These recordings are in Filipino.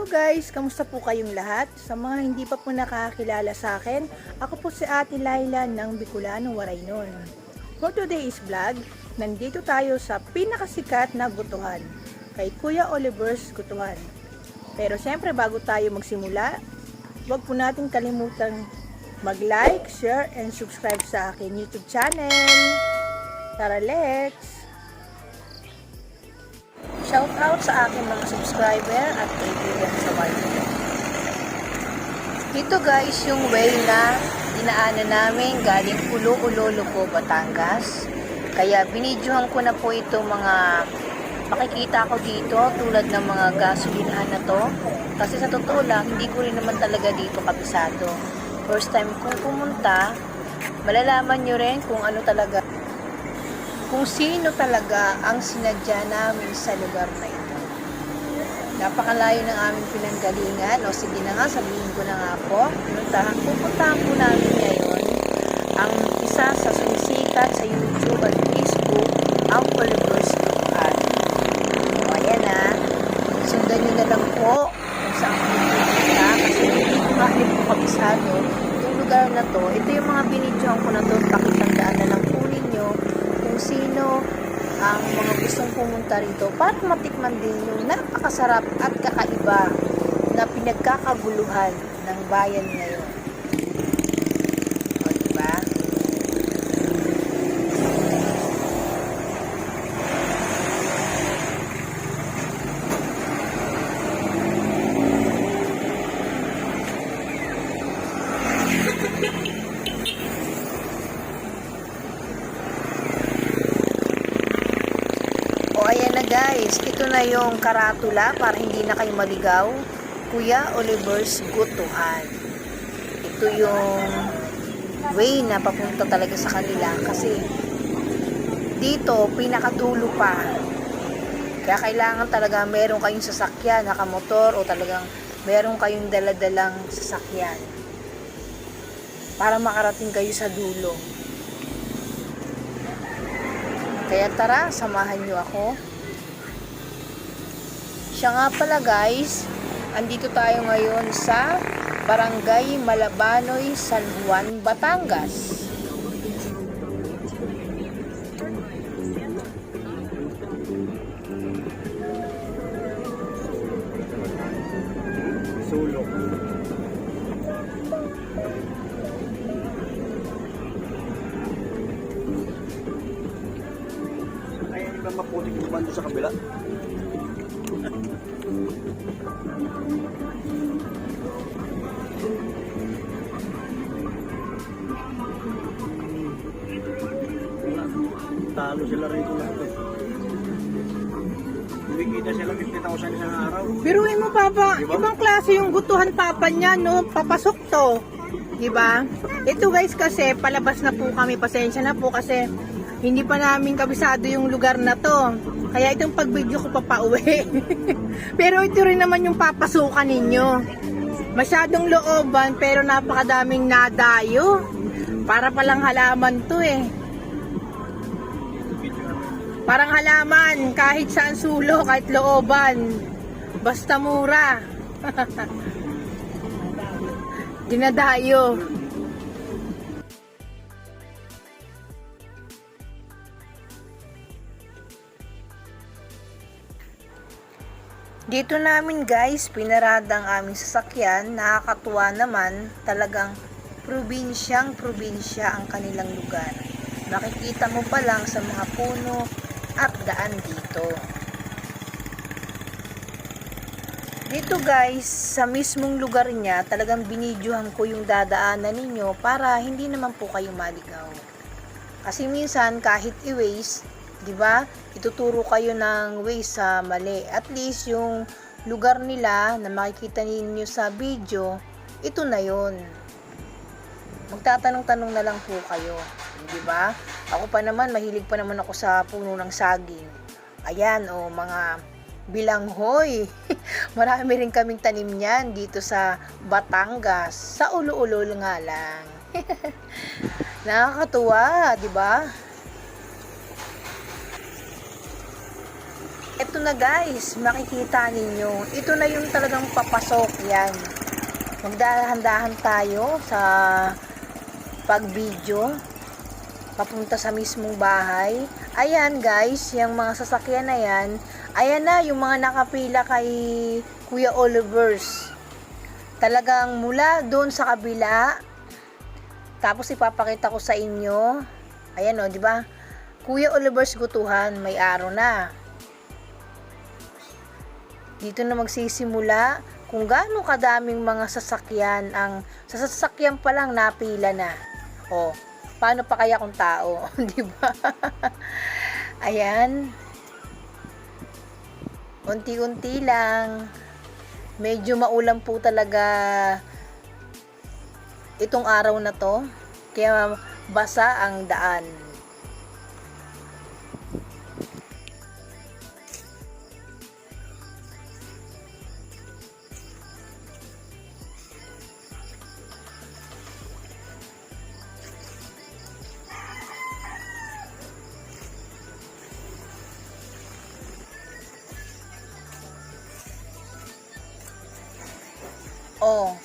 Guys, kamusta po kayong lahat? Sa mga hindi pa po nakakilala sa akin, ako po si Ate Laila ng Bicolano, Waraynon. For today's vlog, nandito tayo sa pinakasikat na gutuhan, kay Kuya Oliver's Gutuhan. Pero syempre bago tayo magsimula, huwag po natin kalimutan mag-like, share, and subscribe sa akin YouTube channel. Tara, let's! Shout out sa aking mga subscriber at kaibigan sa YT. Ito guys yung way na dinaanan namin galing Ulo-Ulolo, Batangas. Kaya binidyohan ko na po ito mga makikita ko dito tulad ng mga gasolinahan na to. Kasi sa totoo lang, hindi ko rin naman talaga dito kabisado. First time kong pumunta, malalaman nyo rin kung ano talaga, kung sino talaga ang sinadya namin sa lugar na ito. Napakalayo ng aming pinanggalingan. O sige na nga, sabihin ko na nga po. Pupuntahan po namin ngayon ang isa sa sumisikat sa YouTube at Facebook, ang Oliver's Gutuhan. O ayan na. Sundan nyo na lang po kung saan ko pupunta kasi hindi ko kahit po kabisado yung lugar na to. Ito yung mga binidyohan ko na to. Pakitandaan na lang po ninyo kung sino ang mga gustong pumunta rito para matikman din yung napakasarap at kakaiba na pinagkakaguluhan ng bayan ngayon. O, diba? Ayan na guys, ito na yung karatula para hindi na kayo maligaw. Kuya Oliver's Gutuhan. Ito yung way na papunta talaga sa kanila kasi dito pinakadulo pa. Kaya kailangan talaga meron kayong sasakyan, nakamotor o talagang meron kayong daladalang sasakyan para makarating kayo sa dulo. Kaya tara, samahan nyo ako. Siya nga pala guys, andito tayo ngayon sa Barangay Malabanoy, San Juan, Batangas. Sulok. Maputik yung bando sa kabila. Talo sila rito lahat eh. Kumikita sila 50,000 isang araw. Biruin mo papa, diba? Ibang klase yung gutuhan papa niya, no? Papasok to. Diba? Ito guys kasi palabas na po kami, pasensya na po kasi hindi pa namin kabisado yung lugar na to. Kaya itong pag-video ko papauwi. Pero ito rin naman yung papasukan ninyo. Masyadong looban pero napakadaming nadayo. Para palang halaman to eh. Parang halaman kahit saan sulok, kahit looban. Basta mura. Dinadayo. Dito namin guys, pinarada ang aming sasakyan. Nakakatuwa naman, talagang probinsya ang kanilang lugar. Makikita mo pa lang sa mga puno at daan dito. Dito guys, sa mismong lugar niya, talagang binidyohan ko yung dadaanan ninyo para hindi naman po kayo maligaw. Kasi minsan kahit i-waste, di ba? Ituturo kayo ng way sa mali. At least yung lugar nila na makikita ninyo sa video, ito na yon. Magtatanong-tanong na lang po kayo, di ba? Ako pa naman, mahilig pa naman ako sa puno ng saging. Ayan, o mga bilanghoy. Marami rin kaming tanim niyan dito sa Batangas, sa Ulo-Ulo nga lang. Nakakatuwa, di ba? Ito na guys, makikita ninyo. Ito na yung talagang papasok. Yan. Magdahan-dahan tayo sa pag-video. Papunta sa mismong bahay. Ayan guys, yung mga sasakyan na yan. Ayan na, yung mga nakapila kay Kuya Oliver's. Talagang mula doon sa kabila. Tapos ipapakita ko sa inyo. Ayan o, di ba? Kuya Oliver's Gutuhan, may araw na. Dito na magsisimula kung gaano kadaming mga sasakyan ang sa sasakyan pa lang napila na. O, paano pa kaya kung tao, 'di ba? Ayan. Unti-unti lang. Medyo maulan po talaga itong araw na 'to. Kaya basa ang daan. Oh,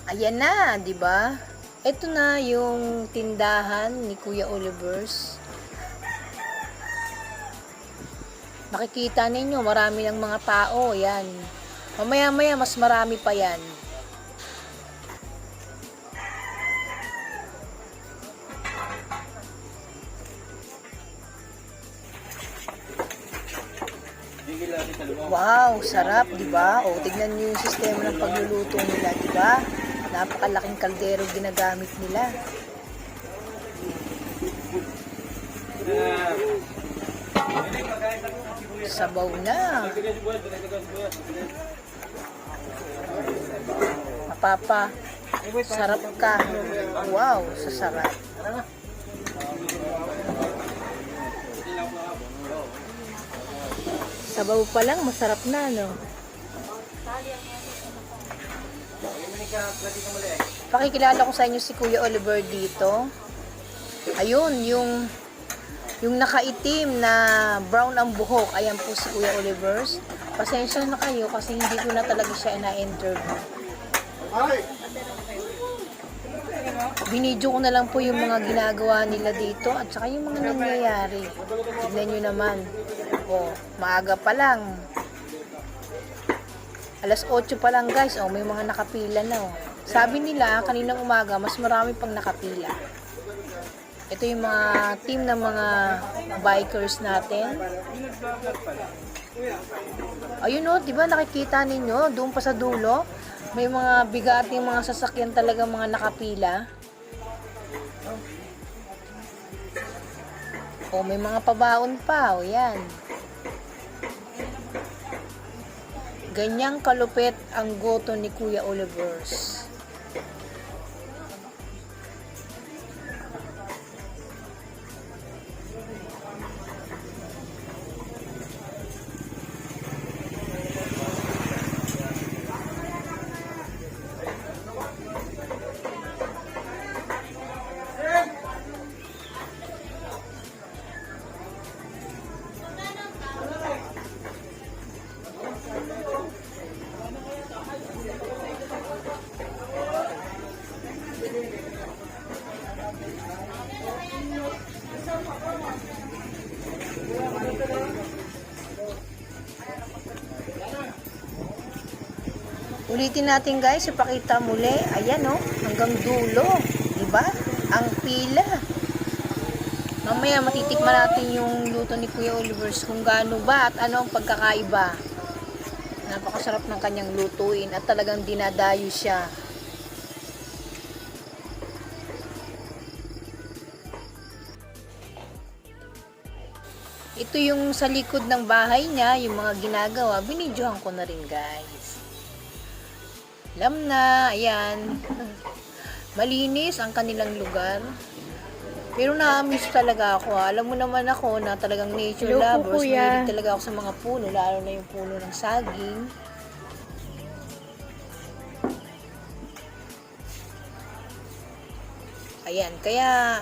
ayan na, 'di ba? Ito na yung tindahan ni Kuya Oliver's. Makikita ninyo, marami ng mga tao, yan. Mamaya-maya mas marami pa yan. Wow, sarap, 'di ba? O tignan niyo yung sistema ng pagluluto nila, 'di ba? Napakalaking kaldero ginagamit nila. Sabaw na. Mapapa, sarap ka. Wow, sasarap. Sabaw pa lang, masarap na, no? Pakikilala ko sa inyo si Kuya Oliver dito. Ayun, yung nakaitim na brown ang buhok. Ayan po si Kuya Oliver's. Pasensya na kayo kasi hindi ko na talaga siya na-interview. Binidyo ko na lang po yung mga ginagawa nila dito at saka yung mga nangyayari. Tignan nyo naman. O, maaga pa lang. Alas 8 pa lang guys. O, may mga nakapila na. O. Sabi nila, kaninang umaga, mas marami pang nakapila. Ito yung mga team ng mga bikers natin. Ayun o, diba nakikita ninyo, doon pa sa dulo, may mga bigating mga sasakyan talaga mga nakapila. O, may mga pabaon pa. O, yan. Ganyang kalupit ang goto ni Kuya Oliver's. Ulitin natin guys, ipakita muli. Ayan o, hanggang dulo. Diba? Ang pila. Mamaya matitikman natin yung luto ni Kuya Oliver's kung gaano ba at ano ang pagkakaiba. Napakasarap ng kanyang lutuin at talagang dinadayo siya. Ito yung sa likod ng bahay niya, yung mga ginagawa. Binidyohan ko na rin guys. Alam na, ayan. Malinis ang kanilang lugar. Pero na-miss talaga ako. Alam mo naman ako na talagang nature lovers. Mahilig talaga ako sa mga puno, lalo na yung puno ng saging. Ayan, kaya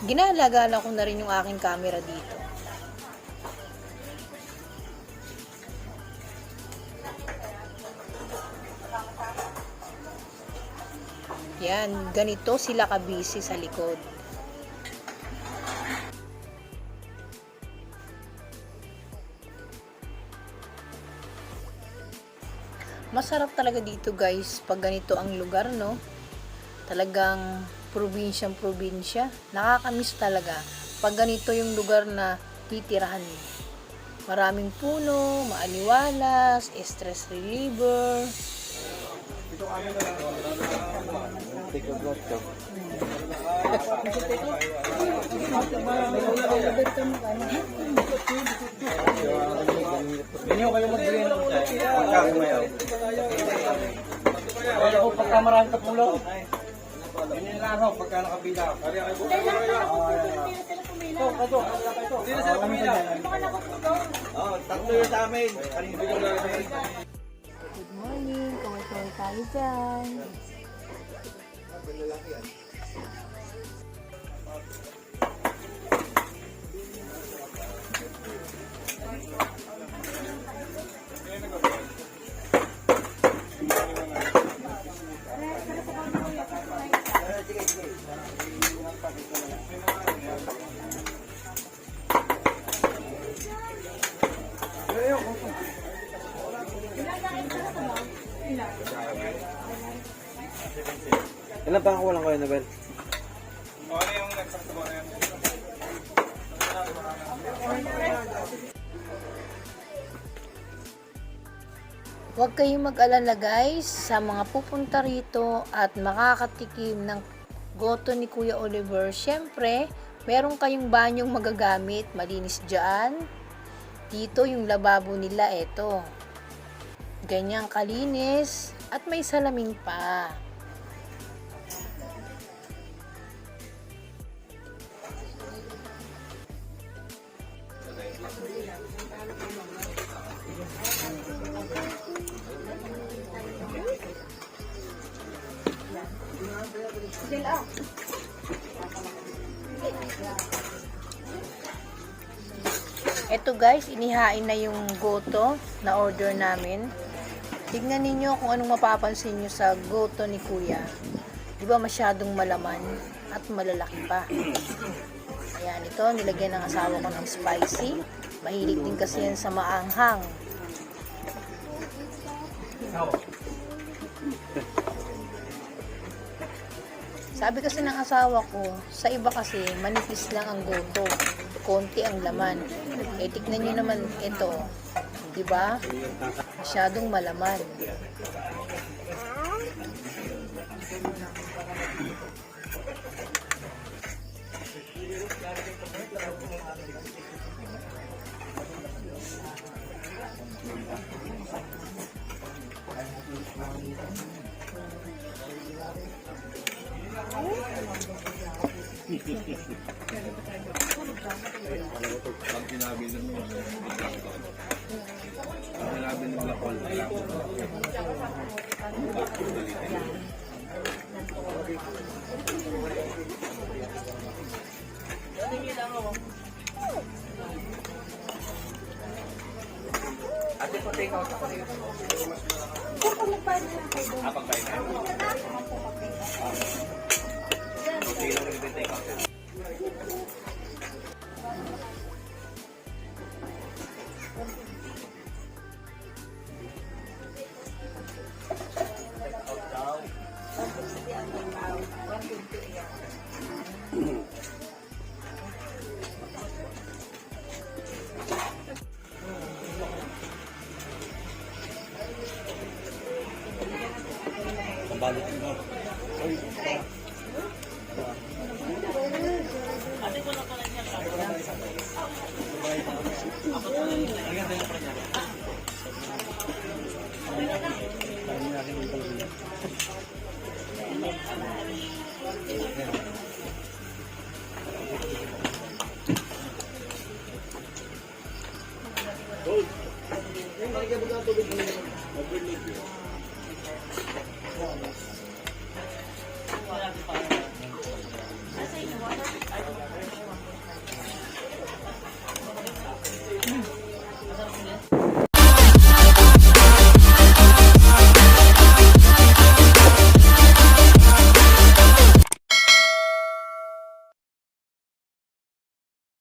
ginalagala ko na rin yung aking camera dito. Yan, ganito sila kabisi sa likod. Masarap talaga dito guys, pag ganito ang lugar, no? Talagang probinsyang probinsya. Nakakamiss talaga pag ganito yung lugar na titirahan mo. Maraming puno, maaliwalas, stress reliever. Ganyan kayo magbigay ng pagka kumayaw. Kaya ako pagka marami ka pulo. Ganyan lang ako pagka nakabila. Hindi na sila pumila. Tatlo yun sa amin. Good morning, kaway-kaway tayo dyan. Ilan pa ako walang kayo, Nabel? Huwag kayong mag-alala guys sa mga pupunta rito at makakatikim ng goto ni Kuya Oliver. Siyempre, meron kayong banyong magagamit, malinis dyan. Dito yung lababo nila, eto. Ganyang kalinis at may salamin pa. Eto guys, inihain na yung goto na order namin. Tignan ninyo kung anong mapapansin nyo sa goto ni Kuya. Di ba masyadong malaman at malalaki pa. Ayan, ito nilagyan ng asawa ko ng spicy. Mahilig din kasi yan sa maanghang. Sabi kasi ng asawa ko, sa iba kasi manipis lang ang goto, konti ang laman. Eh tignan nyo naman ito, di ba? Masyadong malaman. Pag sinabi ng mga sinabi ng mga call, ate po take out ako rin. Pagkain na.